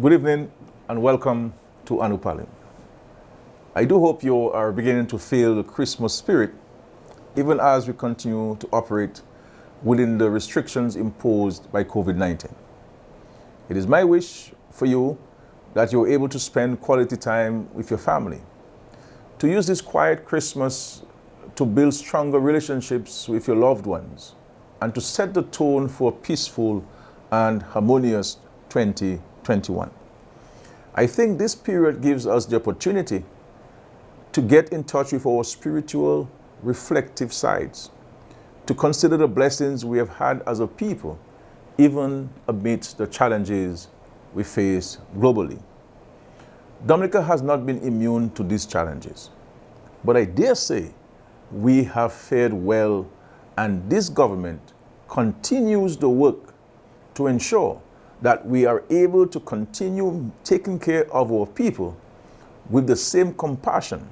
Good evening and welcome to Anupali. I do hope you are beginning to feel the Christmas spirit even as we continue to operate within the restrictions imposed by COVID-19. It is my wish for you that you're able to spend quality time with your family, to use this quiet Christmas to build stronger relationships with your loved ones, and to set the tone for a peaceful and harmonious 2021. I think this period gives us the opportunity to get in touch with our spiritual, reflective sides, to consider the blessings we have had as a people, even amidst the challenges we face globally. Dominica has not been immune to these challenges, but I dare say we have fared well, and this government continues the work to ensure that we are able to continue taking care of our people with the same compassion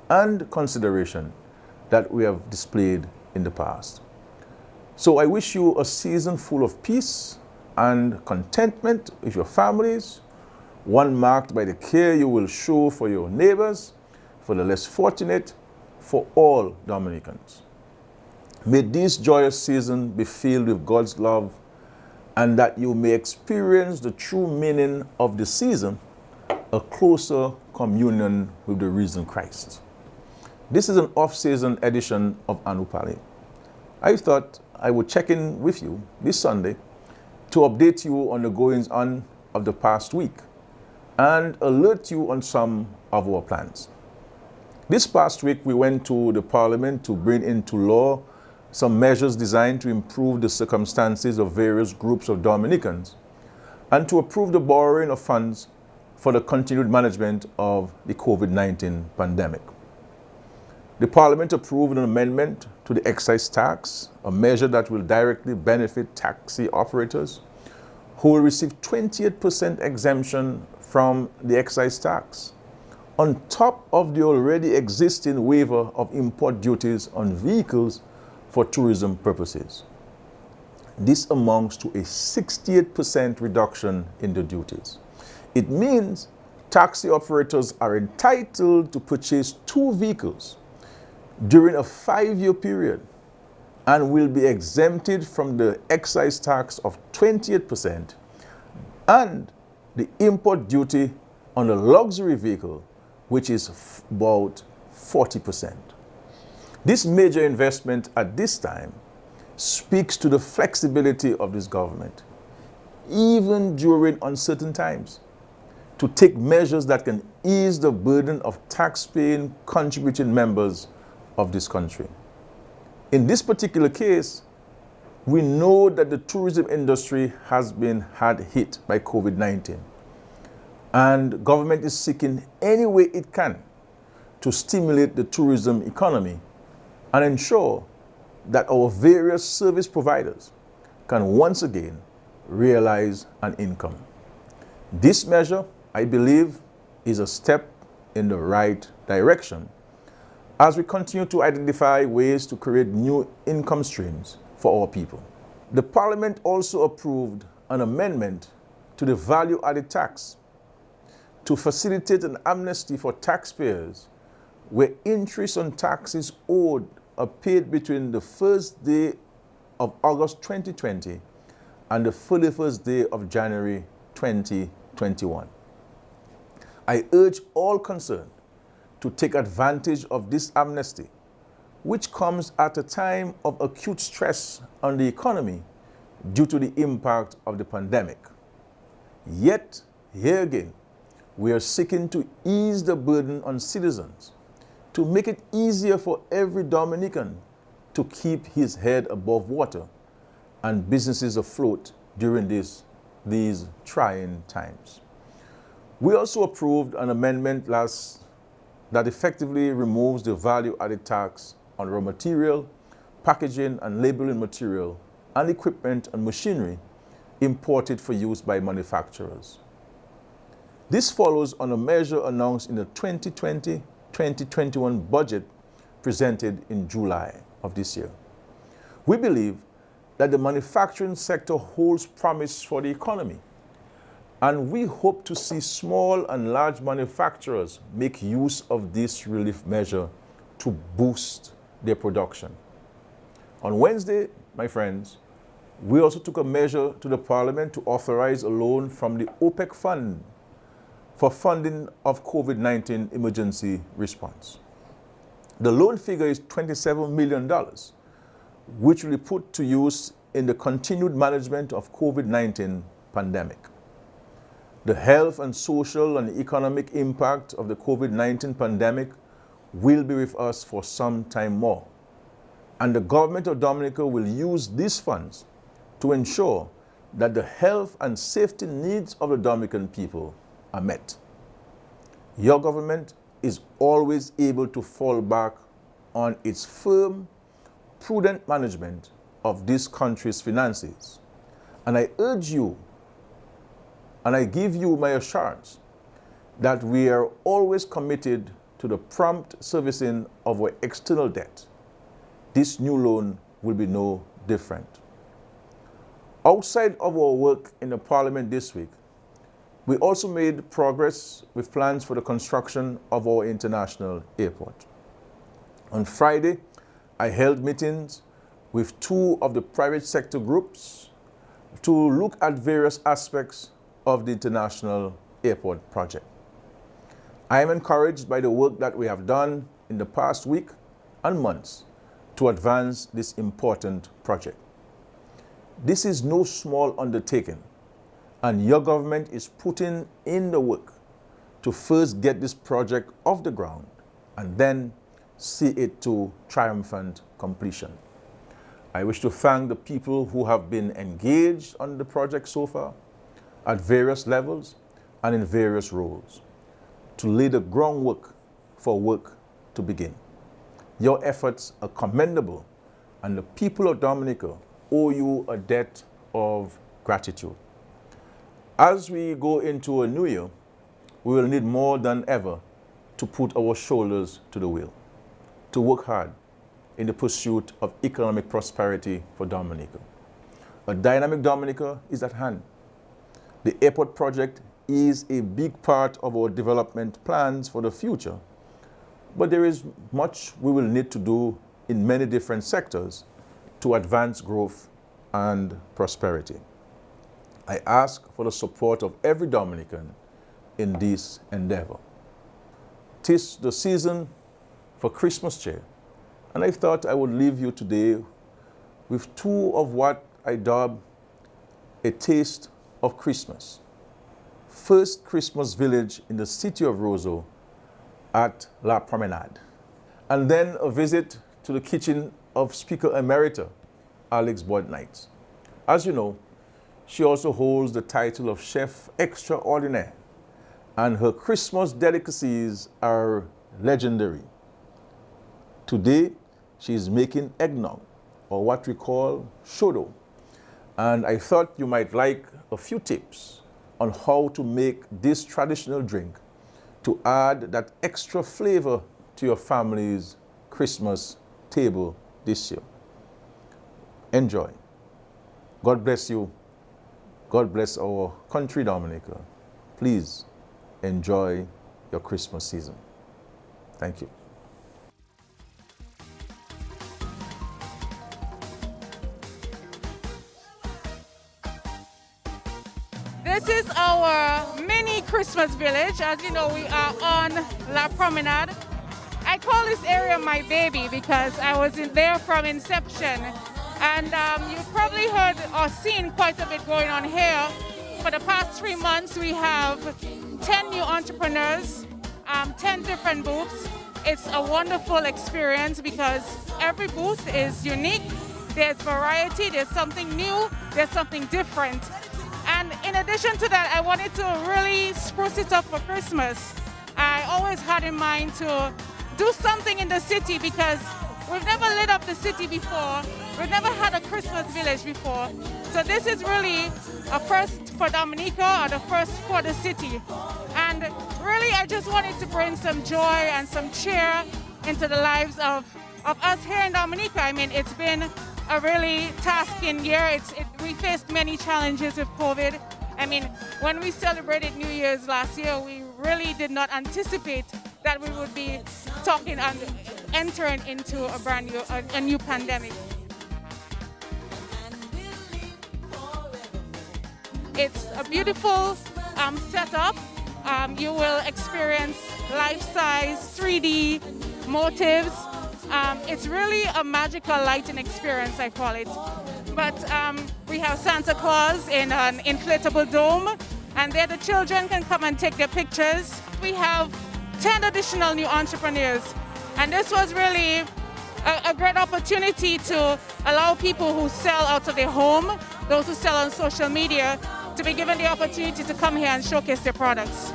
and consideration that we have displayed in the past. So I wish you a season full of peace and contentment with your families, one marked by the care you will show for your neighbors, for the less fortunate, for all Dominicans. May this joyous season be filled with God's love, and that you may experience the true meaning of the season, a closer communion with the risen Christ. This is an off-season edition of Anupali. I thought I would check in with you this Sunday to update you on the goings-on of the past week and alert you on some of our plans. This past week, we went to the Parliament to bring into law some measures designed to improve the circumstances of various groups of Dominicans and to approve the borrowing of funds for the continued management of the COVID-19 pandemic. The Parliament approved an amendment to the excise tax, a measure that will directly benefit taxi operators who will receive 28% exemption from the excise tax, on top of the already existing waiver of import duties on vehicles for tourism purposes. This amounts to a 68% reduction in the duties. It means taxi operators are entitled to purchase 2 vehicles during a 5-year period and will be exempted from the excise tax of 28% and the import duty on a luxury vehicle, which is about 40%. This major investment at this time speaks to the flexibility of this government, even during uncertain times, to take measures that can ease the burden of tax-paying, contributing members of this country. In this particular case, we know that the tourism industry has been hard hit by COVID-19, and government is seeking any way it can to stimulate the tourism economy and ensure that our various service providers can once again realize an income. This measure, I believe, is a step in the right direction as we continue to identify ways to create new income streams for our people. The Parliament also approved an amendment to the value-added tax to facilitate an amnesty for taxpayers where interest on taxes owed are paid between the first day of August 2020 and the 31st day of January 2021. I urge all concerned to take advantage of this amnesty, which comes at a time of acute stress on the economy due to the impact of the pandemic. Yet, here again, we are seeking to ease the burden on citizens, to make it easier for every Dominican to keep his head above water and businesses afloat during these trying times. We also approved an amendment that effectively removes the value-added tax on raw material, packaging and labeling material, and equipment and machinery imported for use by manufacturers. This follows on a measure announced in the 2020-2021 budget presented in July of this year. We believe that the manufacturing sector holds promise for the economy, And we hope to see small and large manufacturers make use of this relief measure to boost their production. On Wednesday, my friends, we also took a measure to the Parliament to authorize a loan from the OPEC fund for funding of COVID-19 emergency response. The loan figure is $27 million, which will be put to use in the continued management of COVID-19 pandemic. The health and social and economic impact of the COVID-19 pandemic will be with us for some time more. And the government of Dominica will use these funds to ensure that the health and safety needs of the Dominican people are met. Your government is always able to fall back on its firm, prudent management of this country's finances. And I urge you, and I give you my assurance that we are always committed to the prompt servicing of our external debt. This new loan will be no different. Outside of our work in the Parliament this week, we also made progress with plans for the construction of our international airport. On Friday, I held meetings with two of the private sector groups to look at various aspects of the international airport project. I am encouraged by the work that we have done in the past week and months to advance this important project. This is no small undertaking, and your government is putting in the work to first get this project off the ground and then see it to triumphant completion. I wish to thank the people who have been engaged on the project so far at various levels and in various roles to lay the groundwork for work to begin. Your efforts are commendable, and the people of Dominica owe you a debt of gratitude. As we go into a new year, we will need more than ever to put our shoulders to the wheel, to work hard in the pursuit of economic prosperity for Dominica. A dynamic Dominica is at hand. The airport project is a big part of our development plans for the future, but there is much we will need to do in many different sectors to advance growth and prosperity. I ask for the support of every Dominican in this endeavor. 'Tis the season for Christmas cheer, and I thought I would leave you today with two of what I dub a taste of Christmas. First Christmas village in the city of Roseau at La Promenade, and then a visit to the kitchen of Speaker Emerita Alex Boyd-Knight. As you know, she also holds the title of Chef Extraordinaire, and her Christmas delicacies are legendary. Today, she is making eggnog, or what we call shodo, and I thought you might like a few tips on how to make this traditional drink to add that extra flavor to your family's Christmas table this year. Enjoy. God bless you. God bless our country, Dominica. Please enjoy your Christmas season. Thank you. This is our mini Christmas village. As you know, we are on La Promenade. I call this area my baby because I was in there from inception. And you've probably heard or seen quite a bit going on here. For the past 3 months, we have 10 new entrepreneurs, 10 different booths. It's a wonderful experience because every booth is unique. There's variety, there's something new, there's something different. And in addition to that, I wanted to really spruce it up for Christmas. I always had in mind to do something in the city because we've never lit up the city before. We've never had a Christmas village before. So this is really a first for Dominica, or the first for the city. And really, I just wanted to bring some joy and some cheer into the lives of us here in Dominica. I mean, it's been a really tasking year. We faced many challenges with COVID, I mean, when we celebrated New Year's last year, we really did not anticipate that we would be talking and entering into a new pandemic. It's a beautiful setup. You will experience life-size 3D motifs. It's really a magical lighting experience, I call it. But we have Santa Claus in an inflatable dome, and there the children can come and take their pictures. We have 10 additional new entrepreneurs, and this was really a great opportunity to allow people who sell out of their home, those who sell on social media, to be given the opportunity to come here and showcase their products.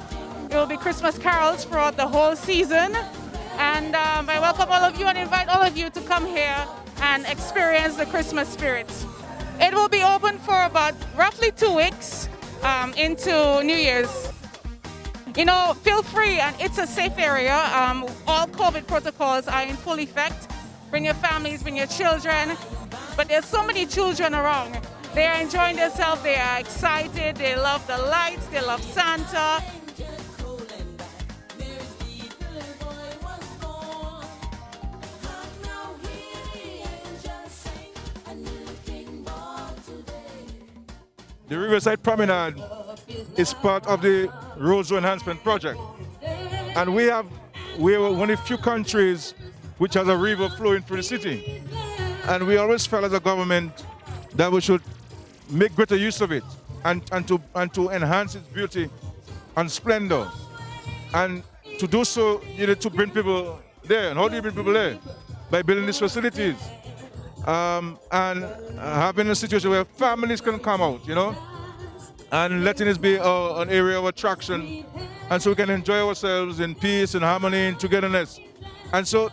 There will be Christmas carols throughout the whole season, and I welcome all of you and invite all of you to come here and experience the Christmas spirit. It will be open for about roughly 2 weeks into New Year's. You know, feel free, and it's a safe area. All COVID protocols are in full effect. Bring your families, bring your children, but there's so many children around. They are enjoying themselves, they are excited, they love the lights, they love Santa. The Riverside Promenade is part of the Road Enhancement Project. And we are one of the few countries which has a river flowing through the city. And we always felt as a government that we should make greater use of it and to enhance its beauty and splendor. And to do so, you need to bring people there. And how do you bring people there? By building these facilities. And having a situation where families can come out, you know, and letting this be an area of attraction, and so we can enjoy ourselves in peace and harmony and togetherness. And so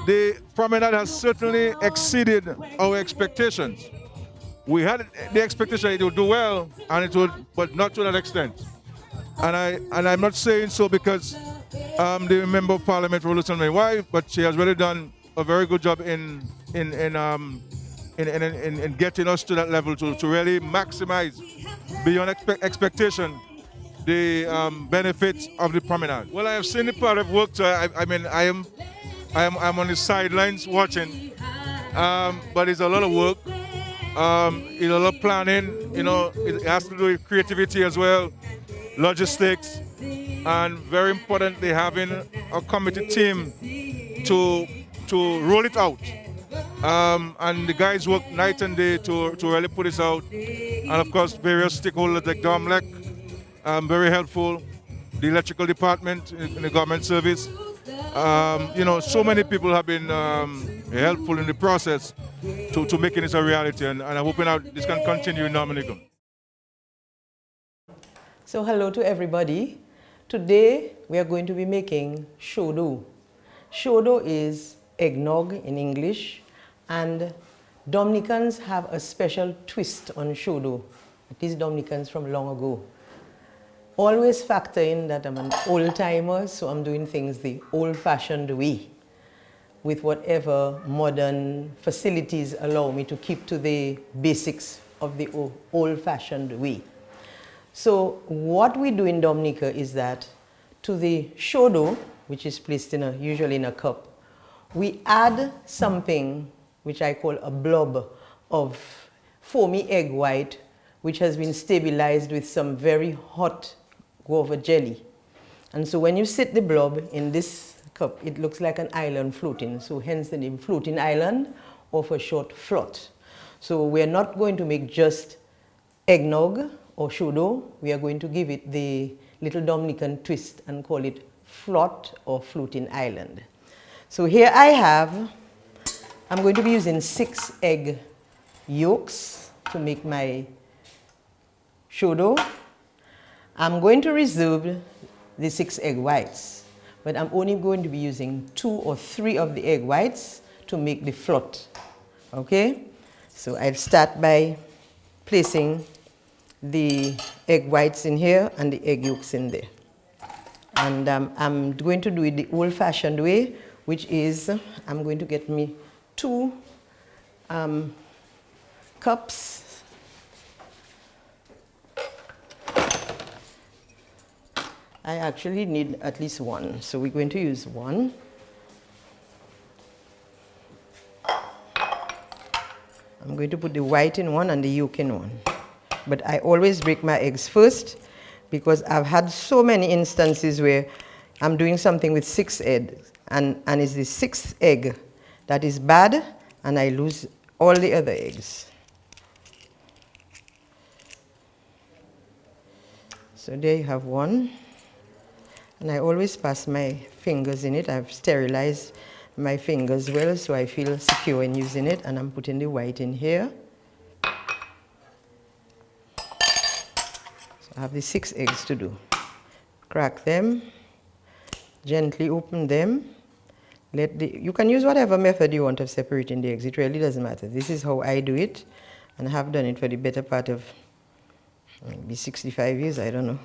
the promenade has certainly exceeded our expectations. We had the expectation it would do well, and it would, but not to that extent. And I'm not saying so because the member of Parliament, my wife, but she has really done a very good job in getting us to that level to really maximize beyond expectation the benefits of the promenade. Well, I have seen the part of work. So I'm on the sidelines watching, but it's a lot of work. It's a lot of planning. You know, it has to do with creativity as well, logistics, and very importantly having a committee team to roll it out. And the guys work night and day to really put this out. And of course, various stakeholders like Dominic, very helpful. The electrical department in the government service. You know, so many people have been helpful in the process to making this a reality. And I'm hoping that this can continue in Dominica. So hello to everybody. Today we are going to be making shodo. Shodo is eggnog in English, and Dominicans have a special twist on shodo. These Dominicans from long ago. Always factor in that I'm an old-timer, so I'm doing things the old-fashioned way, with whatever modern facilities allow me to keep to the basics of the old-fashioned way. So what we do in Dominica is that to the shodo, which is placed usually in a cup, we add something which I call a blob of foamy egg white, which has been stabilized with some very hot guava jelly. And so when you sit the blob in this cup, it looks like an island floating. So hence the name floating island, or for short, float. So we're not going to make just eggnog or shodo. We are going to give it the little Dominican twist and call it float or floating island. So here I'm going to be using 6 egg yolks to make my shodo. I'm going to reserve the 6 egg whites, but I'm only going to be using 2 or 3 of the egg whites to make the float. Okay? So I'll start by placing the egg whites in here and the egg yolks in there. And I'm going to do it the old-fashioned way, which is I'm going to get me 2 cups I actually need at least one, so we're going to use one. I'm going to put the white in one and the yolk in one. But I always break my eggs first because I've had so many instances where I'm doing something with 6 eggs and it's the 6th egg that is bad and I lose all the other eggs. So there you have one. And I always pass my fingers in it. I've sterilized my fingers well so I feel secure in using it, and I'm putting the white in here. So I have the 6 eggs to do. Crack them, gently open them. You can use whatever method you want of separating the eggs. It really doesn't matter. This is how I do it, and I have done it for the better part of maybe 65 years, I don't know.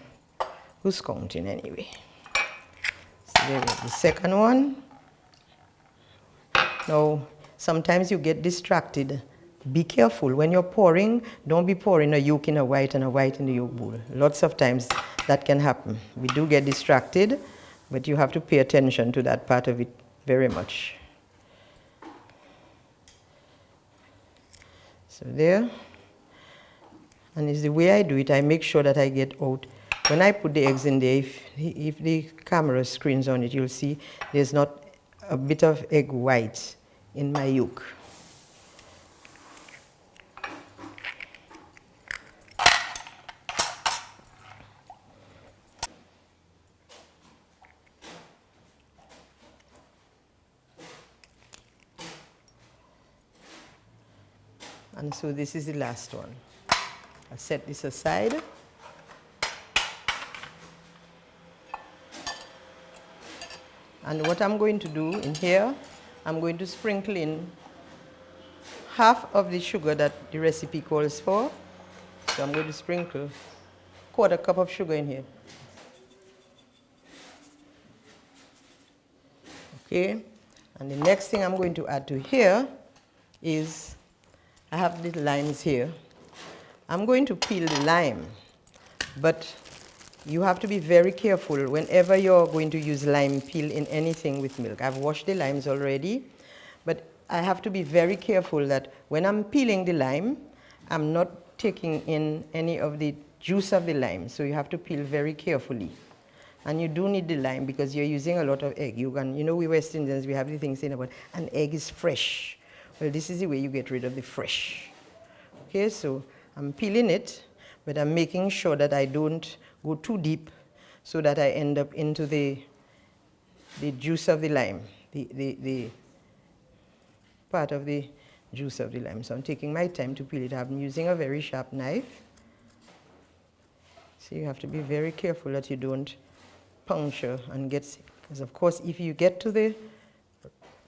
Who's counting anyway? So there we have the second one. Now, sometimes you get distracted. Be careful. When you're pouring, don't be pouring a yolk in a white and a white in the yolk bowl. Lots of times that can happen. We do get distracted, but you have to pay attention to that part of it very much. So there. And it's the way I do it. I make sure that I get out. When I put the eggs in there, if the camera screens on it, you'll see there's not a bit of egg white in my yolk. And so this is the last one. I set this aside. And what I'm going to do in here, I'm going to sprinkle in half of the sugar that the recipe calls for. So I'm going to sprinkle 1/4 cup of sugar in here. Okay, and the next thing I'm going to add to here is, I have little limes here. I'm going to peel the lime, but you have to be very careful whenever you're going to use lime peel in anything with milk. I've washed the limes already, but I have to be very careful that when I'm peeling the lime, I'm not taking in any of the juice of the lime. So you have to peel very carefully. And you do need the lime because you're using a lot of egg. You know, we West Indians, we have the thing saying about an egg is fresh. Well, this is the way you get rid of the fresh. Okay, so I'm peeling it, but I'm making sure that I don't go too deep so that I end up into the juice of the lime, the part of the juice of the lime. So I'm taking my time to peel it. I'm using a very sharp knife. So you have to be very careful that you don't puncture and get sick. Because of course, if you get to the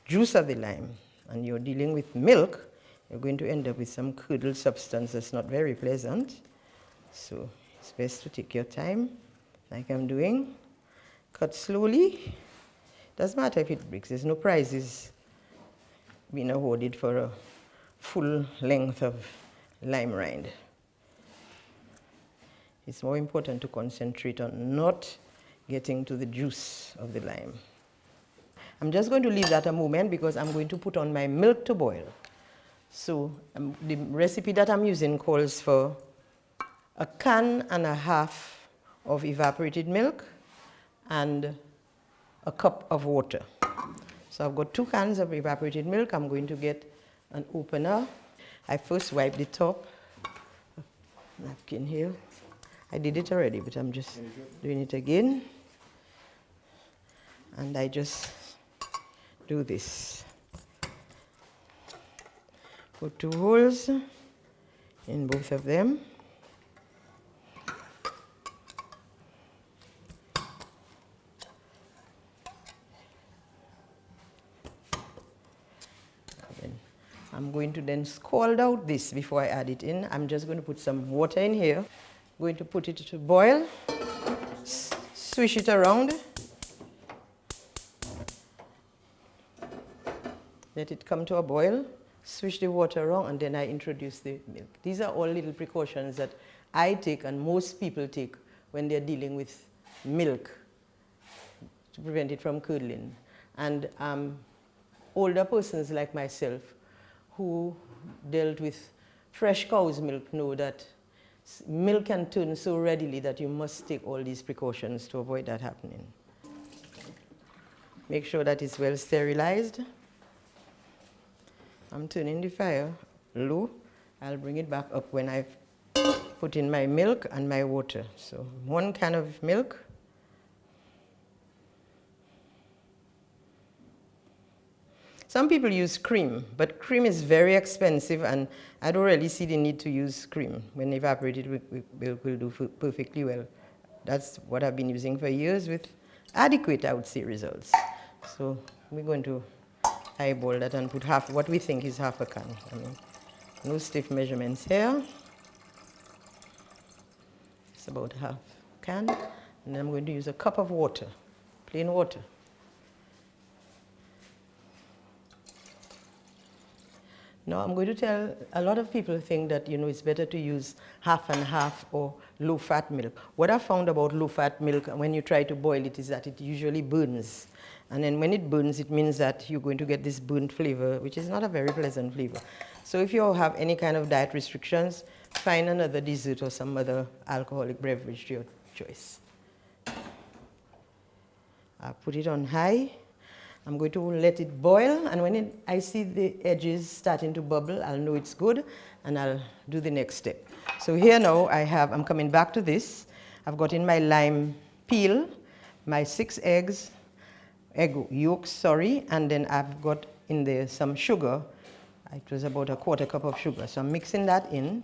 juice of the lime and you're dealing with milk, you're going to end up with some curdled substance that's not very pleasant. So it's best to take your time, like I'm doing. Cut slowly. Doesn't matter if it breaks. There's no prizes being awarded for a full length of lime rind. It's more important to concentrate on not getting to the juice of the lime. I'm just going to leave that a moment because I'm going to put on my milk to boil. So the recipe that I'm using calls for 1.5 cans of evaporated milk and a cup of water. So I've got 2 cans of evaporated milk. I'm going to get an opener. I first wipe the top napkin here. I did it already, but I'm just doing it again. And I just do this. Put 2 holes in both of them. I'm going to then scald out this before I add it in. I'm just going to put some water in here. Going to put it to boil. Swish it around. Let it come to a boil. Swish the water around, and then I introduce the milk. These are all little precautions that I take and most people take when they're dealing with milk to prevent it from curdling. And older persons like myself who dealt with fresh cow's milk know that milk can turn so readily that you must take all these precautions to avoid that happening. Make sure that it's well sterilized. I'm turning the fire low. I'll bring it back up when I've put in my milk and my water. So 1 can of milk. Some people use cream, but cream is very expensive, and I don't really see the need to use cream. When evaporated, milk will do perfectly well. That's what I've been using for years with adequate, I would say, results. So we're going to eyeball that and put half, what we think is half a can. I mean, no stiff measurements here. It's about half a can. And then I'm going to use a cup of water, plain water. Now I'm going to tell, a lot of people think that, it's better to use half and half or low-fat milk. What I found about low-fat milk when you try to boil it is that it usually burns. And then when it burns, it means that you're going to get this burnt flavor, which is not a very pleasant flavor. So if you have any kind of diet restrictions, find another dessert or some other alcoholic beverage to your choice. I'll put it on high. I'm going to let it boil, and when I see the edges starting to bubble, I'll know it's good, and I'll do the next step. So here now I'm coming back to this. I've got in my lime peel, my 6 eggs, egg yolks, sorry, and then I've got in there some sugar. It was about a 1/4 cup of sugar. So I'm mixing that in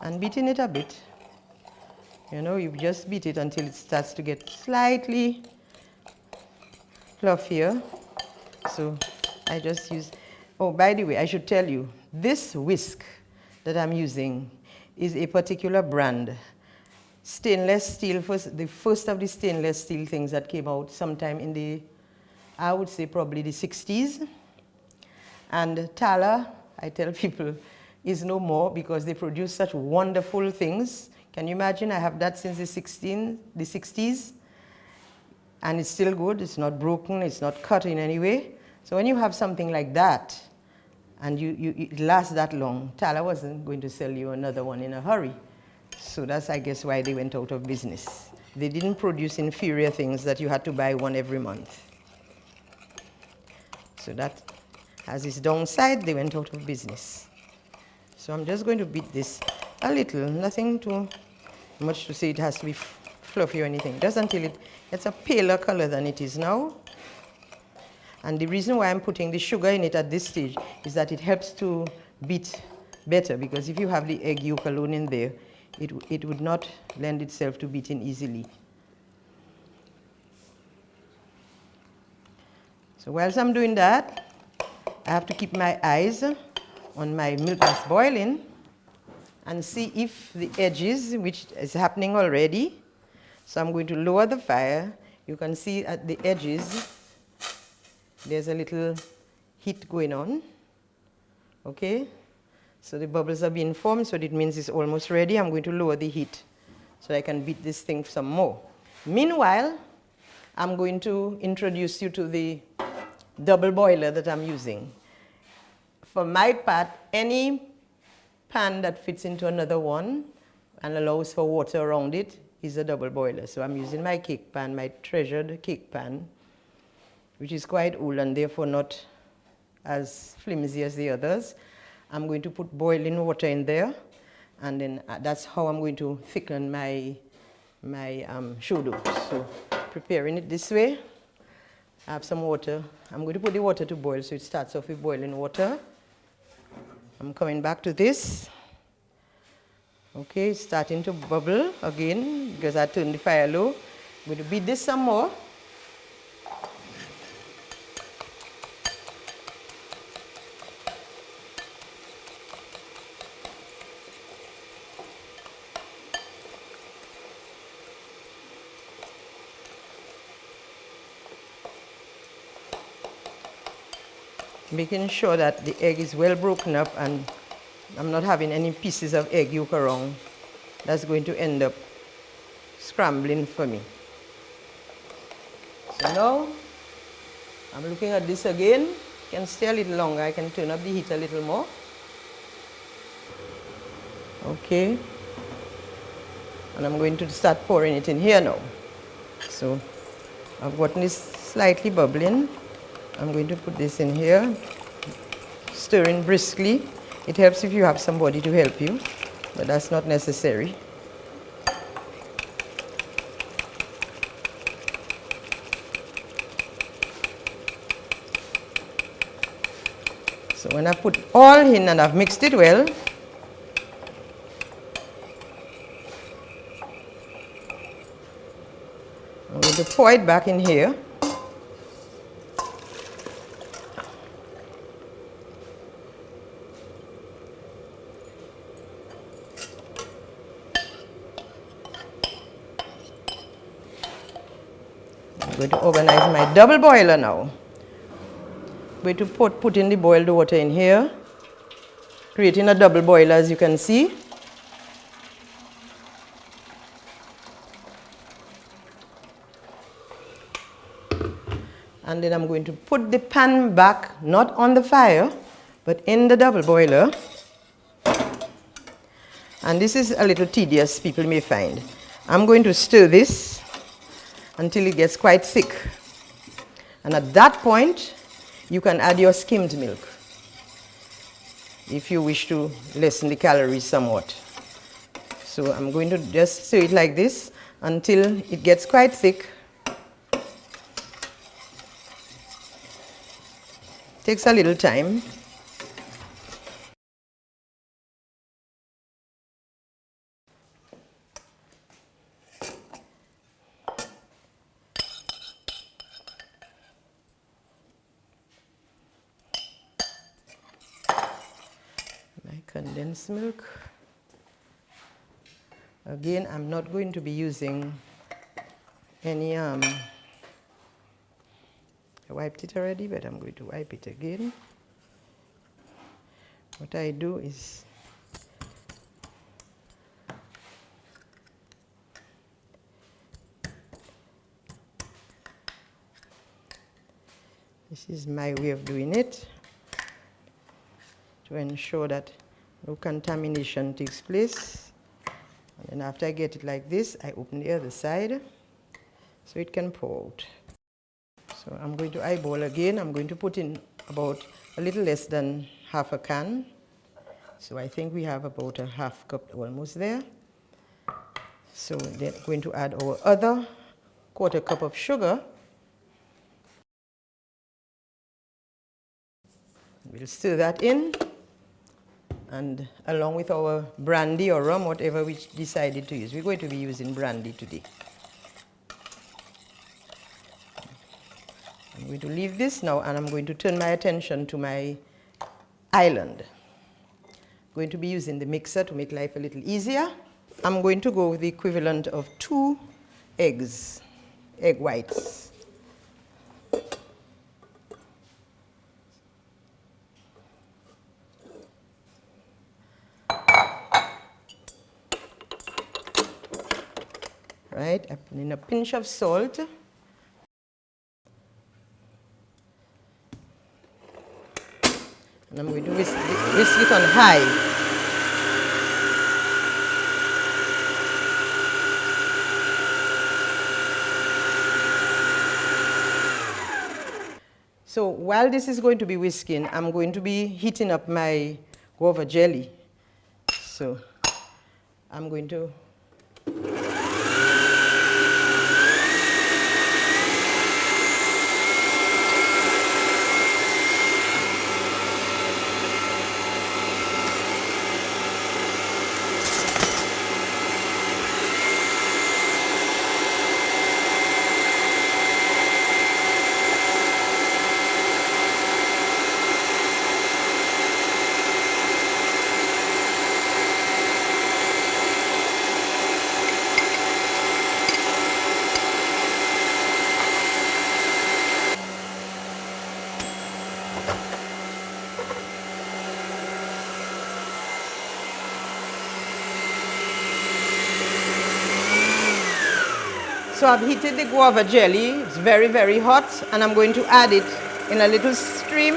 and beating it a bit. You just beat it until it starts to get slightly fluffier. So I just use, oh, by the way, I should tell you, this whisk that I'm using is a particular brand. Stainless steel, the first of the stainless steel things that came out sometime in the, I would say probably the 60s. And Tala, I tell people, is no more because they produce such wonderful things. Can you imagine? I have that since the 60s. And it's still good, it's not broken, it's not cut in any way. So when you have something like that, and it lasts that long, Tala wasn't going to sell you another one in a hurry. So that's, I guess, why they went out of business. They didn't produce inferior things that you had to buy one every month. So that has its downside, they went out of business. So I'm just going to beat this a little, nothing too much to say it has to be fluffy or anything, just until it gets a paler color than it is now. And the reason why I'm putting the sugar in it at this stage is that it helps to beat better, because if you have the egg yolk alone in there, it would not lend itself to beating easily. So whilst I'm doing that, I have to keep my eyes on my milk that's boiling and see if the edges, which is happening already. So I'm going to lower the fire. You can see at the edges, there's a little heat going on. Okay? So the bubbles are being formed, so it means it's almost ready. I'm going to lower the heat so I can beat this thing some more. Meanwhile, I'm going to introduce you to the double boiler that I'm using. For my part, any pan that fits into another one and allows for water around it is a double boiler. So I'm using my cake pan, my treasured cake pan, which is quite old and therefore not as flimsy as the others. I'm going to put boiling water in there, and then that's how I'm going to thicken my show dough. So preparing it this way, I have some water. I'm going to put the water to boil, so it starts off with boiling water. I'm coming back to this. Okay, it's starting to bubble again because I turned the fire low. I'm going to beat this some more. Making sure that the egg is well broken up and I'm not having any pieces of egg yolk around. That's going to end up scrambling for me. Now, I'm looking at this again. You can stay a little longer. I can turn up the heat a little more. Okay. And I'm going to start pouring it in here now. So, I've gotten this slightly bubbling. I'm going to put this in here, stirring briskly. It helps if you have somebody to help you, but that's not necessary. So when I put all in and I've mixed it well, I'm going to pour it back in here. I'm going to organize my double boiler now. I'm going to put in the boiled water in here, creating a double boiler as you can see. And then I'm going to put the pan back, not on the fire, but in the double boiler. And this is a little tedious, people may find. I'm going to stir this until it gets quite thick. And at that point, you can add your skimmed milk if you wish to lessen the calories somewhat. So I'm going to just stir it like this until it gets quite thick. Takes a little time. My condensed milk. Again, I'm not going to be using any I wiped it already, but I'm going to wipe it again. What I do is this is my way of doing it to ensure that no contamination takes place. And then after I get it like this, I open the other side so it can pour out. So I'm going to eyeball again. I'm going to put in about a little less than half a can. So I think we have about a half cup almost there. So then I'm going to add our other quarter cup of sugar. We'll stir that in, and along with our brandy or rum, whatever we decided to use. We're going to be using brandy today. I'm going to leave this now, and I'm going to turn my attention to my island. I'm going to be using the mixer to make life a little easier. I'm going to go with the equivalent of 2 eggs, egg whites. Right, I put in a pinch of salt. And I'm going to whisk it on high. So while this is going to be whisking, I'm going to be heating up my guava jelly. So I'm going to So I've heated the guava jelly. It's very, very hot, and I'm going to add it in a little stream.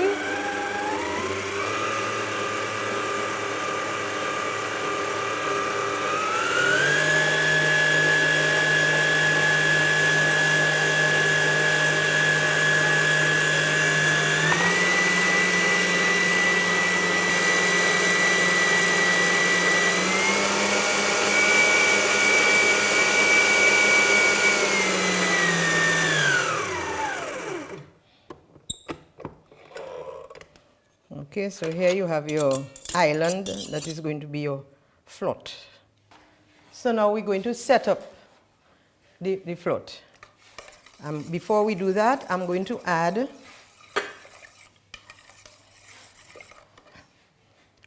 Okay, so here you have your island that is going to be your float. So now we're going to set up the float. Before we do that, I'm going to add,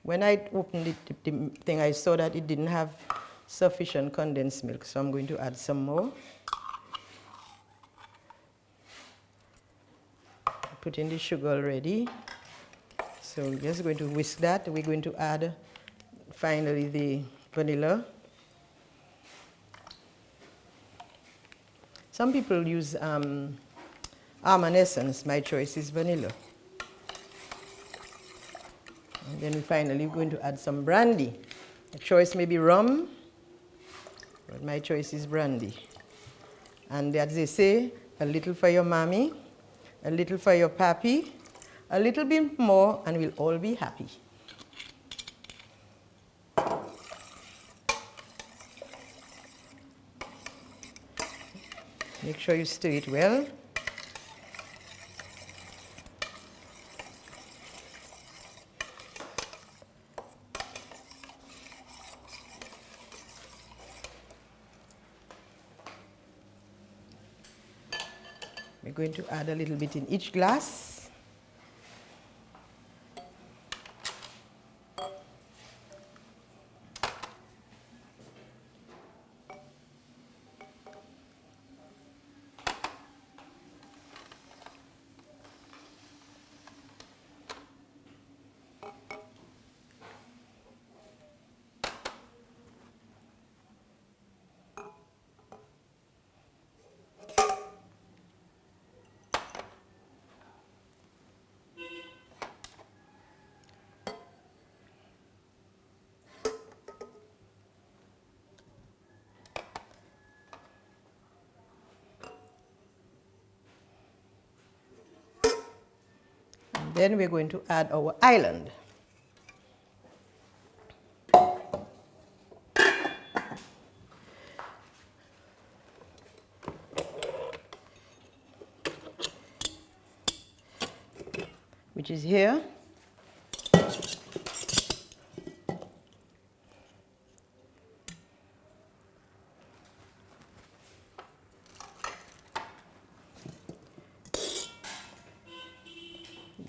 when I opened the thing, I saw that it didn't have sufficient condensed milk, so I'm going to add some more. Put in the sugar already. So we're just going to whisk that. We're going to add finally the vanilla. Some people use almond essence. My choice is vanilla. And then finally we're going to add some brandy. My choice may be rum, but my choice is brandy. And as they say, a little for your mommy, a little for your pappy, a little bit more, and we'll all be happy. Make sure you stir it well. We're going to add a little bit in each glass. Then we're going to add our island. Which is here.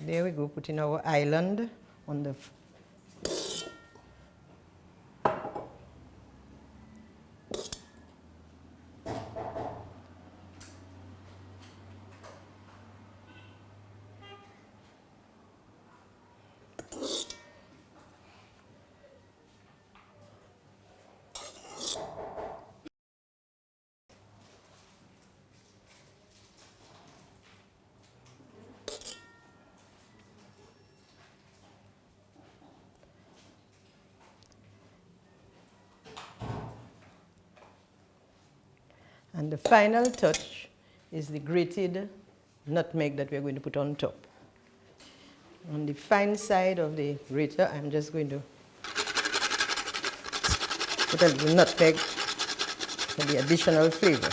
There we go, putting our island on the and the final touch is the grated nutmeg that we're going to put on top. On the fine side of the grater, I'm just going to put a little nutmeg for the additional flavor.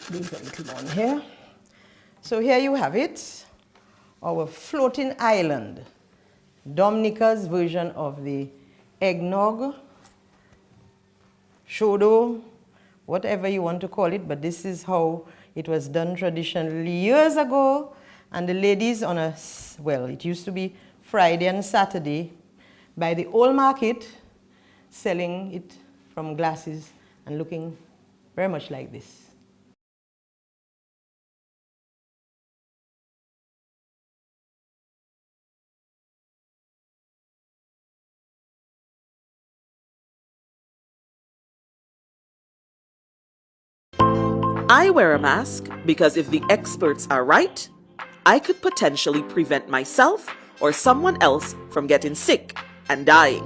Leave a little on here. So here you have it, our floating island, Dominica's version of the eggnog, shodo, whatever you want to call it, but this is how It was done traditionally years ago, and the ladies on it used to be Friday and Saturday by the old market, selling it from glasses and looking very much like this. I wear a mask because if the experts are right, I could potentially prevent myself or someone else from getting sick and dying.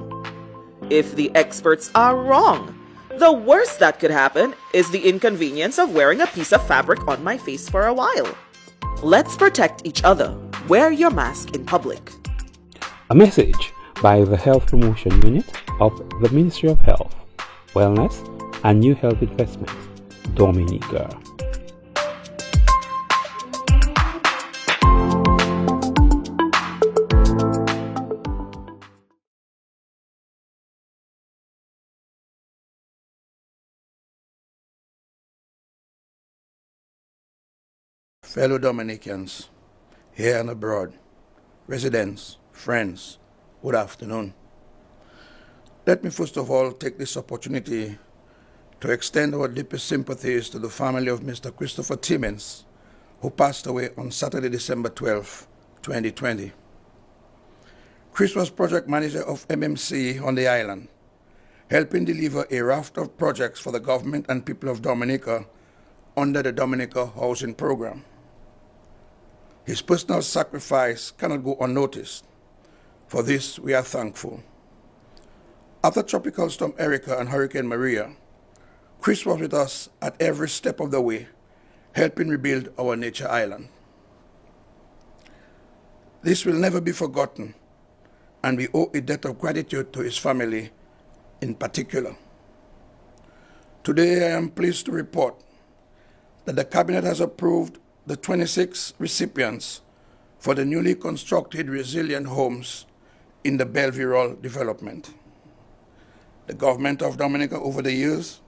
If the experts are wrong, the worst that could happen is the inconvenience of wearing a piece of fabric on my face for a while. Let's protect each other. Wear your mask in public. A message by the Health Promotion Unit of the Ministry of Health, Wellness and New Health Investments, Dominica. Fellow Dominicans, here and abroad, residents, friends, good afternoon. Let me first of all take this opportunity to extend our deepest sympathies to the family of Mr. Christopher Timmins, who passed away on Saturday, December 12, 2020. Chris was project manager of MMC on the island, helping deliver a raft of projects for the government and people of Dominica under the Dominica Housing Program. His personal sacrifice cannot go unnoticed. For this, we are thankful. After Tropical Storm Erica and Hurricane Maria, Chris was with us at every step of the way, helping rebuild our nature island. This will never be forgotten, and we owe a debt of gratitude to his family in particular. Today, I am pleased to report that the Cabinet has approved the 26 recipients for the newly constructed resilient homes in the Bellevue development. The government of Dominica over the years,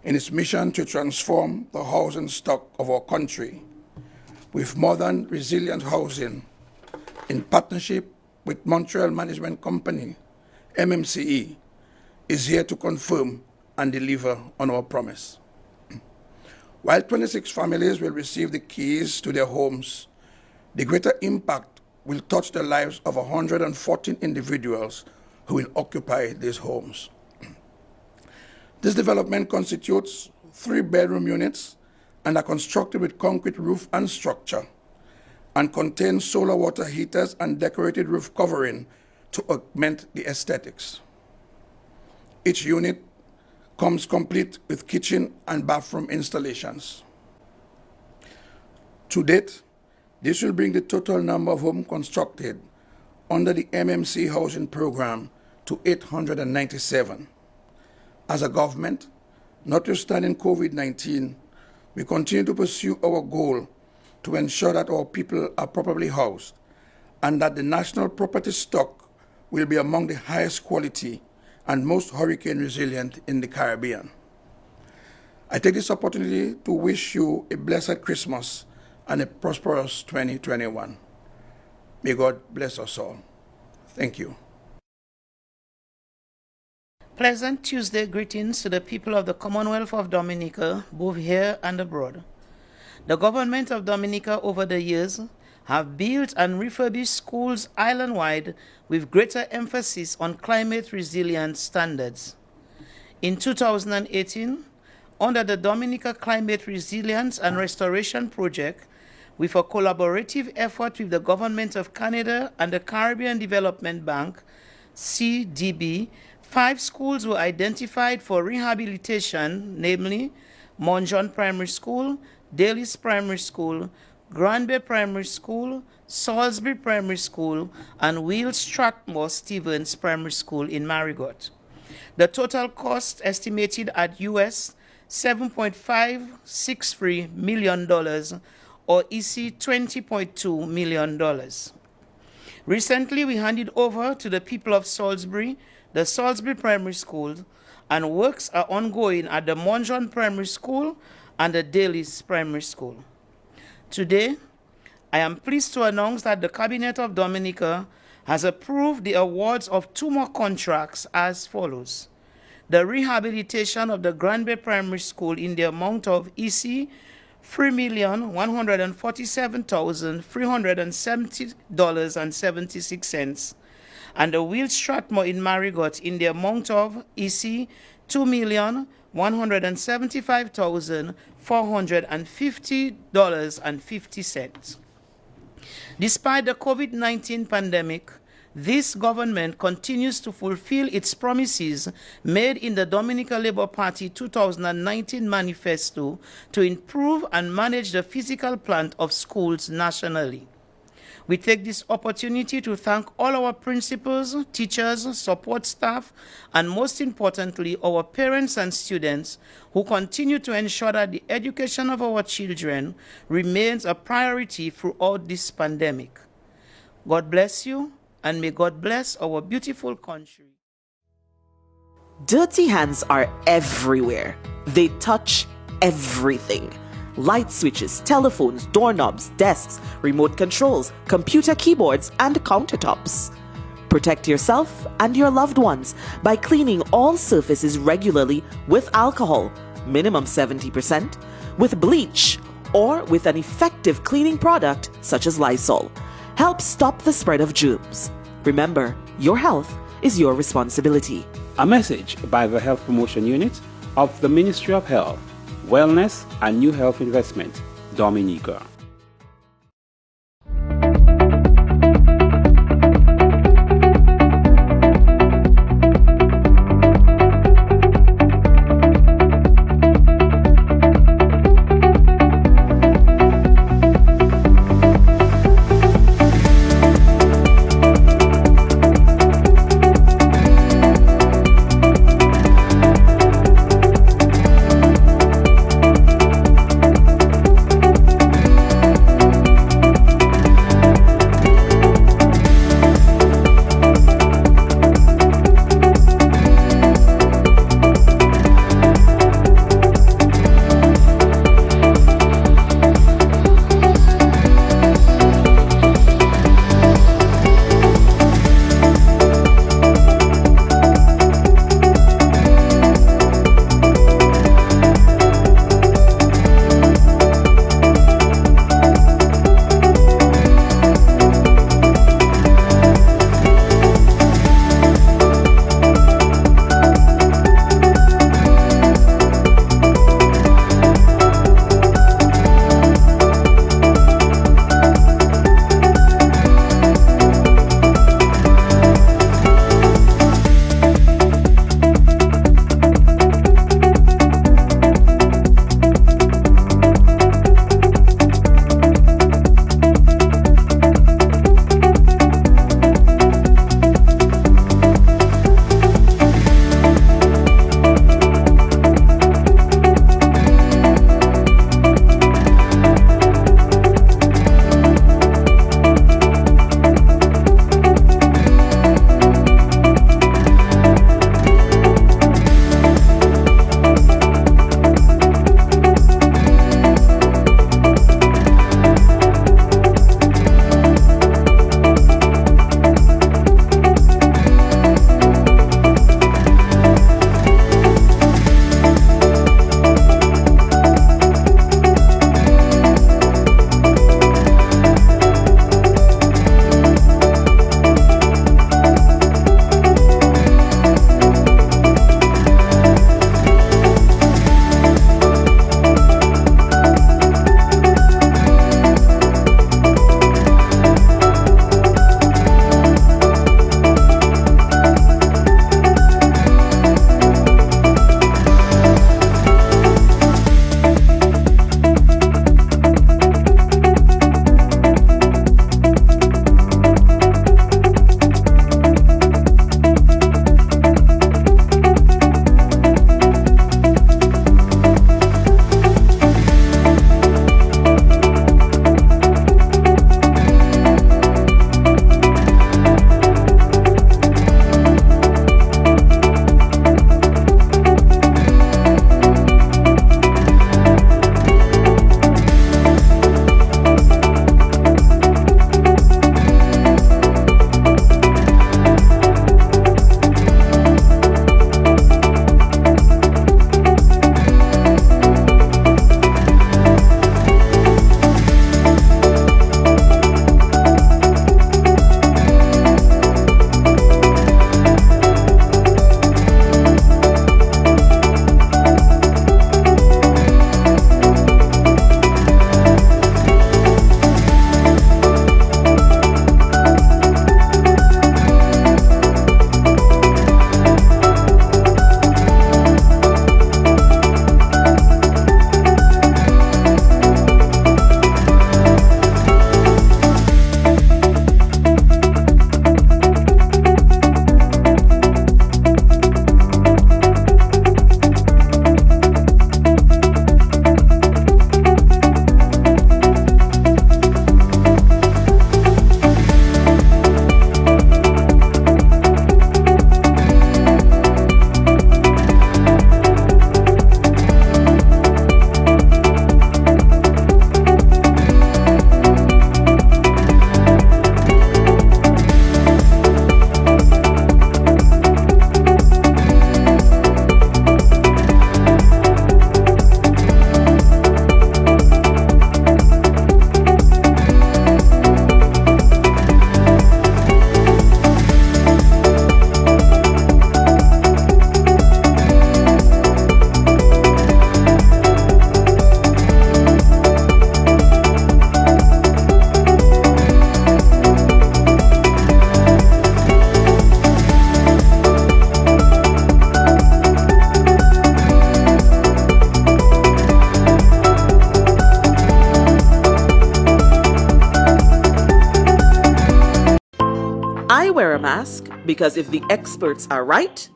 in its mission to transform the housing stock of our country with modern resilient housing, in partnership with Montreal Management Company, MMCE, is here to confirm and deliver on our promise. While 26 families will receive the keys to their homes, the greater impact will touch the lives of 114 individuals who will occupy these homes. This development constitutes 3-bedroom units and are constructed with concrete roof and structure, and contains solar water heaters and decorated roof covering to augment the aesthetics. Each unit comes complete with kitchen and bathroom installations. To date, this will bring the total number of homes constructed under the MMC housing program to 897. As a government, notwithstanding COVID-19, we continue to pursue our goal to ensure that our people are properly housed and that the national property stock will be among the highest quality and most hurricane resilient in the Caribbean. I take this opportunity to wish you a blessed Christmas and a prosperous 2021. May God bless us all. Thank you. Pleasant Tuesday greetings to the people of the Commonwealth of Dominica, both here and abroad. The government of Dominica over the years have built and refurbished schools island-wide with greater emphasis on climate resilient standards. In 2018, under the Dominica Climate Resilience and Restoration Project, with a collaborative effort with the Government of Canada and the Caribbean Development Bank, CDB, 5 schools were identified for rehabilitation, namely Monjon Primary School, Daly's Primary School, Grand Bay Primary School, Salisbury Primary School, and Will Strathmore Stevens Primary School in Marigot. The total cost estimated at US $7.563 million or EC $20.2 million. Recently, we handed over to the people of Salisbury the Salisbury Primary School, and works are ongoing at the Monjon Primary School and the Dailies Primary School. Today, I am pleased to announce that the Cabinet of Dominica has approved the awards of 2 more contracts as follows. The rehabilitation of the Granby Primary School in the amount of EC $3,147,370.76, and the Will Strathmore in Marigot in the amount of EC $2,175,450.50. Despite the COVID-19 pandemic, this government continues to fulfill its promises made in the Dominica Labour Party 2019 manifesto to improve and manage the physical plant of schools nationally. We take this opportunity to thank all our principals, teachers, support staff, and most importantly, our parents and students who continue to ensure that the education of our children remains a priority throughout this pandemic. God bless you, and may God bless our beautiful country. Dirty hands are everywhere. They touch everything. Light switches, telephones, doorknobs, desks, remote controls, computer keyboards, and countertops. Protect yourself and your loved ones by cleaning all surfaces regularly with alcohol, minimum 70%, with bleach, or with an effective cleaning product such as Lysol. Help stop the spread of germs. Remember, your health is your responsibility. A message by the Health Promotion Unit of the Ministry of Health, Wellness and New Health Investment, Dominica. because if the experts are right,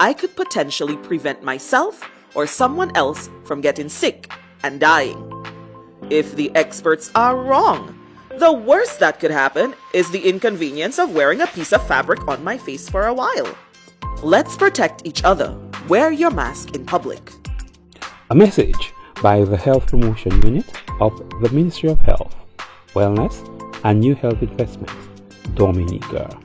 I could potentially prevent myself or someone else from getting sick and dying. If the experts are wrong, the worst that could happen is the inconvenience of wearing a piece of fabric on my face for a while. Let's protect each other. Wear your mask in public. A message by the Health Promotion Unit of the Ministry of Health, Wellness and New Health Investments, Dominica.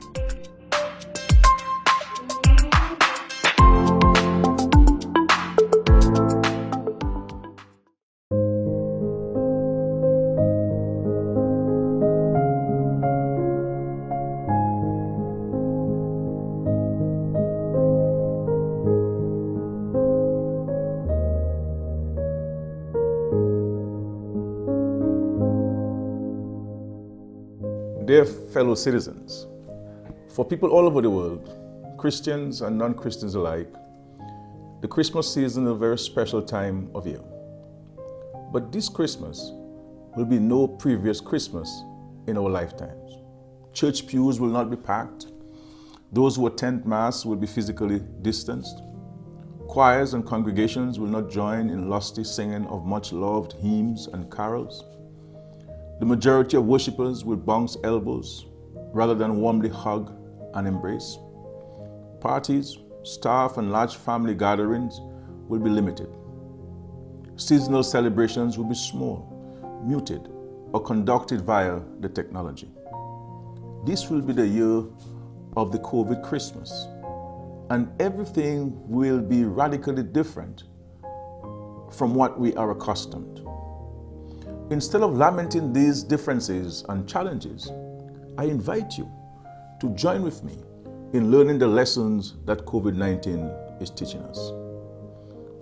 Dear fellow citizens, for people all over the world, Christians and non-Christians alike, the Christmas season is a very special time of year. But this Christmas will be no previous Christmas in our lifetimes. Church pews will not be packed. Those who attend Mass will be physically distanced. Choirs and congregations will not join in lusty singing of much-loved hymns and carols. The majority of worshippers will bounce elbows rather than warmly hug and embrace. Parties, staff, and large family gatherings will be limited. Seasonal celebrations will be small, muted, or conducted via the technology. This will be the year of the COVID Christmas, and everything will be radically different from what we are accustomed. Instead of lamenting these differences and challenges, I invite you to join with me in learning the lessons that COVID-19 is teaching us.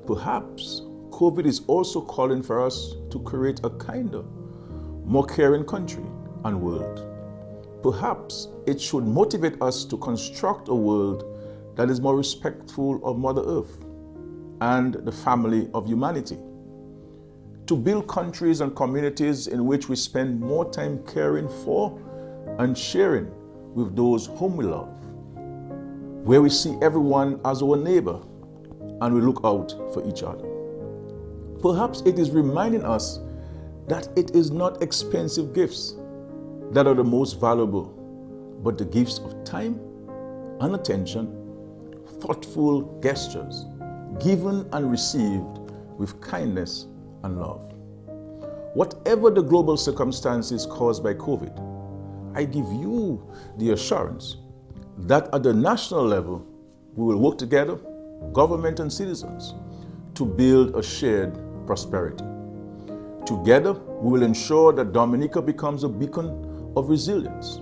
Perhaps COVID is also calling for us to create a kinder, more caring country and world. Perhaps it should motivate us to construct a world that is more respectful of Mother Earth and the family of humanity. To build countries and communities in which we spend more time caring for and sharing with those whom we love, where we see everyone as our neighbor and we look out for each other. Perhaps it is reminding us that it is not expensive gifts that are the most valuable, but the gifts of time and attention, thoughtful gestures, given and received with kindness and love. Whatever the global circumstances caused by COVID, I give you the assurance that at the national level, we will work together, government and citizens, to build a shared prosperity. Together, we will ensure that Dominica becomes a beacon of resilience,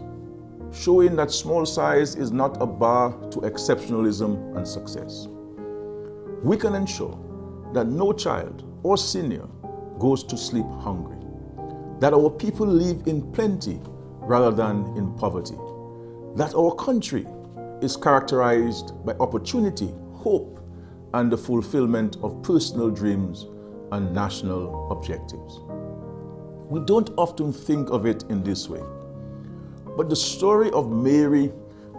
showing that small size is not a bar to exceptionalism and success. We can ensure that no child or senior goes to sleep hungry, that our people live in plenty rather than in poverty, that our country is characterized by opportunity, hope, and the fulfillment of personal dreams and national objectives. We don't often think of it in this way, but the story of Mary,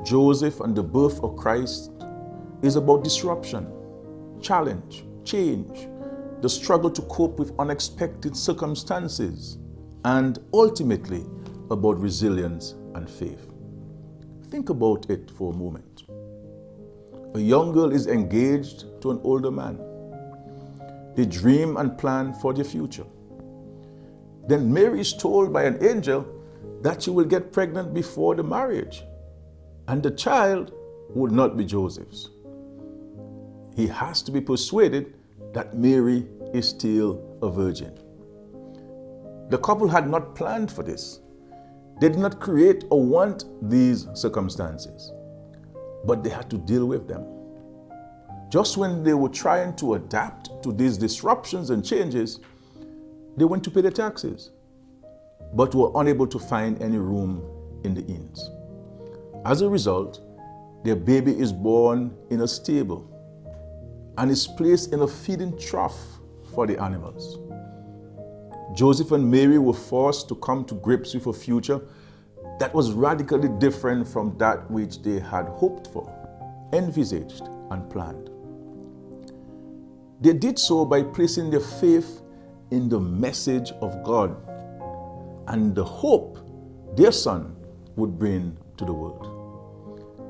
Joseph, and the birth of Christ is about disruption, challenge, change, the struggle to cope with unexpected circumstances, and ultimately about resilience and faith. Think about it for a moment. A young girl is engaged to an older man. They dream and plan for their future. Then Mary is told by an angel that she will get pregnant before the marriage, and the child would not be Joseph's. He has to be persuaded that Mary is still a virgin. The couple had not planned for this. They did not create or want these circumstances, but they had to deal with them. Just when they were trying to adapt to these disruptions and changes, they went to pay their taxes, but were unable to find any room in the inns. As a result, their baby is born in a stable and is placed in a feeding trough for the animals. Joseph and Mary were forced to come to grips with a future that was radically different from that which they had hoped for, envisaged, and planned. They did so by placing their faith in the message of God and the hope their son would bring to the world.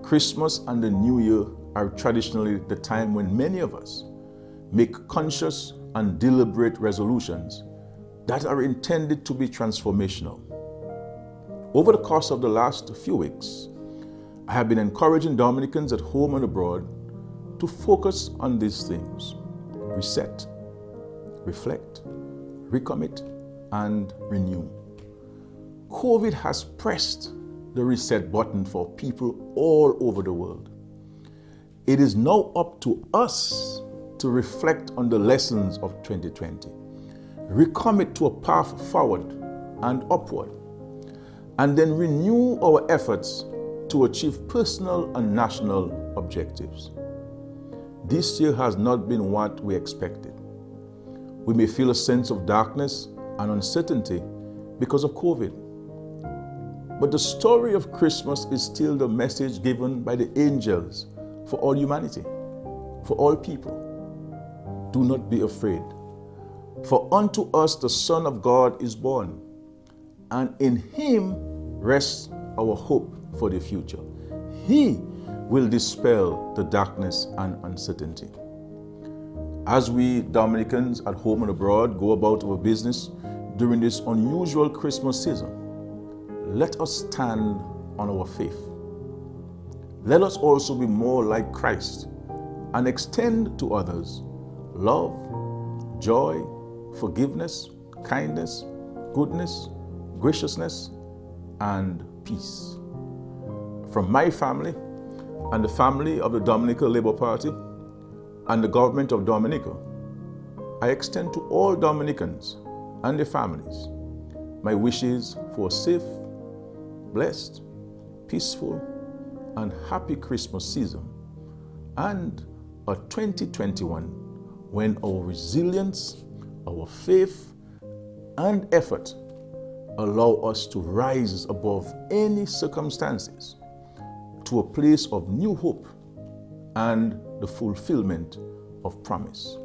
Christmas and the New Year are traditionally the time when many of us make conscious and deliberate resolutions that are intended to be transformational. Over the course of the last few weeks, I have been encouraging Dominicans at home and abroad to focus on these themes: reset, reflect, recommit, and renew. COVID has pressed the reset button for people all over the world. It is now up to us to reflect on the lessons of 2020, recommit to a path forward and upward, and then renew our efforts to achieve personal and national objectives. This year has not been what we expected. We may feel a sense of darkness and uncertainty because of COVID. But the story of Christmas is still the message given by the angels for all humanity, for all people. Do not be afraid, for unto us the Son of God is born, and in him rests our hope for the future. He will dispel the darkness and uncertainty. As we Dominicans at home and abroad go about our business during this unusual Christmas season, let us stand on our faith. Let us also be more like Christ and extend to others love, joy, forgiveness, kindness, goodness, graciousness, and peace. From my family and the family of the Dominica Labour Party and the government of Dominica, I extend to all Dominicans and their families my wishes for a safe, blessed, peaceful, and happy Christmas season, and a 2021 when our resilience, our faith, and effort allow us to rise above any circumstances to a place of new hope and the fulfillment of promise.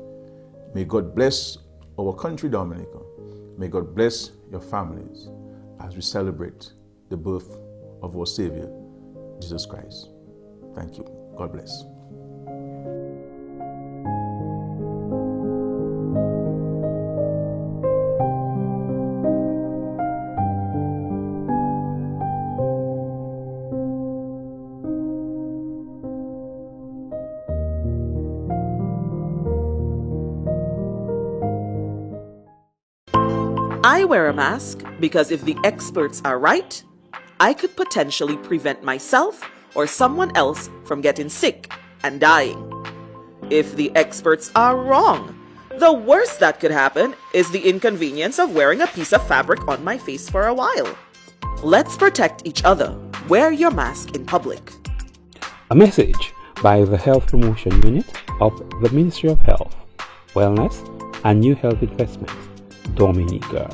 May God bless our country, Dominica. May God bless your families as we celebrate the birth of our Savior, Jesus Christ. Thank you. God bless. I wear a mask because if the experts are right, I could potentially prevent myself or someone else from getting sick and dying. If the experts are wrong, the worst that could happen is the inconvenience of wearing a piece of fabric on my face for a while. Let's protect each other. Wear your mask in public. A message by the Health Promotion Unit of the Ministry of Health, Wellness and New Health Investment, Dominica.